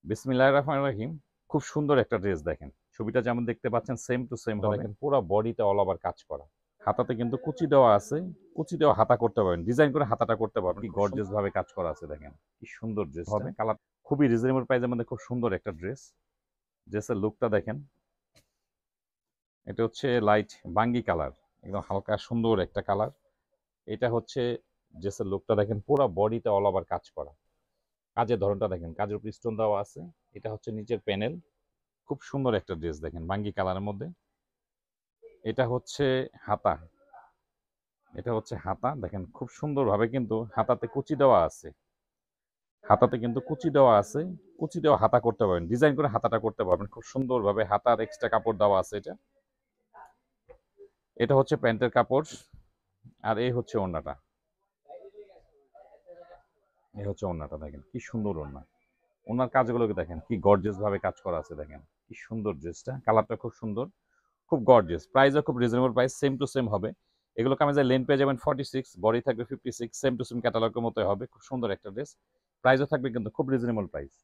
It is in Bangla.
বিসমিল্লাহির রহমানির রহিম। খুব সুন্দর একটা ড্রেস দেখেন। ছবিটা যেমন দেখতে পাচ্ছেন সেম টু সেম হবে। দেখেন পুরো বডিতে অল ওভার কাজ করা। হাতাতে কিন্তু কুচি দেওয়া আছে। কুচি দেওয়া হাতা করতে পারবেন। ডিজাইন করে হাতাটা করতে পারবেন। কি গর্জিয়াস ভাবে কাজ করা আছে দেখেন। কি সুন্দর ড্রেস হবে। কালার খুবই রিজনেবল প্রাইসের মধ্যে খুব সুন্দর একটা ড্রেস। ড্রেসের লুকটা দেখেন। এটা হচ্ছে লাইট বাঙ্গি কালার। একদম হালকা সুন্দর একটা কালার। এটা হচ্ছে ড্রেসের লুকটা দেখেন পুরো বডিতে অল ওভার কাজ করা। কাজের ধরনটা দেখেন। কাজের উপর স্টোন দেওয়া আছে। এটা হচ্ছে নিচের প্যানেল। খুব সুন্দর একটা ড্রেস দেখেন বাঙ্গি কালারের মধ্যে। এটা হচ্ছে হাতা। এটা হচ্ছে হাতা দেখেন খুব সুন্দরভাবে কিন্তু হাতাতে কুচি দেওয়া আছে। হাতাতে কিন্তু কুচি দেওয়া আছে। কুচি দেওয়া হাতা করতে পারবেন। ডিজাইন করে হাতাটা করতে পারবেন খুব সুন্দরভাবে। হাতার এক্সট্রা কাপড় দেওয়া আছে এটা। এটা হচ্ছে প্যান্টের কাপড়। আর এই হচ্ছে ওড়নাটা। এই হচ্ছে ওড়নাটা দেখেন কি সুন্দর ওড়না। ওনার কাজগুলোকে দেখেন কি গর্জিয়াস ভাবে কাজ করা আছে দেখেন। কি সুন্দর ড্রেসটা। কালারটা খুব সুন্দর। খুব গর্জিয়াস। প্রাইসও খুব reasonable price same to same হবে। এগুলো কামিজের লেন্থ পেয়ে যাবেন 46, বডি থাকবে 56, সেম টু সেম ক্যাটালগের মতোই হবে। খুব সুন্দর একটা ড্রেস। প্রাইসও থাকবে কিন্তু খুব রিজনেবল প্রাইস।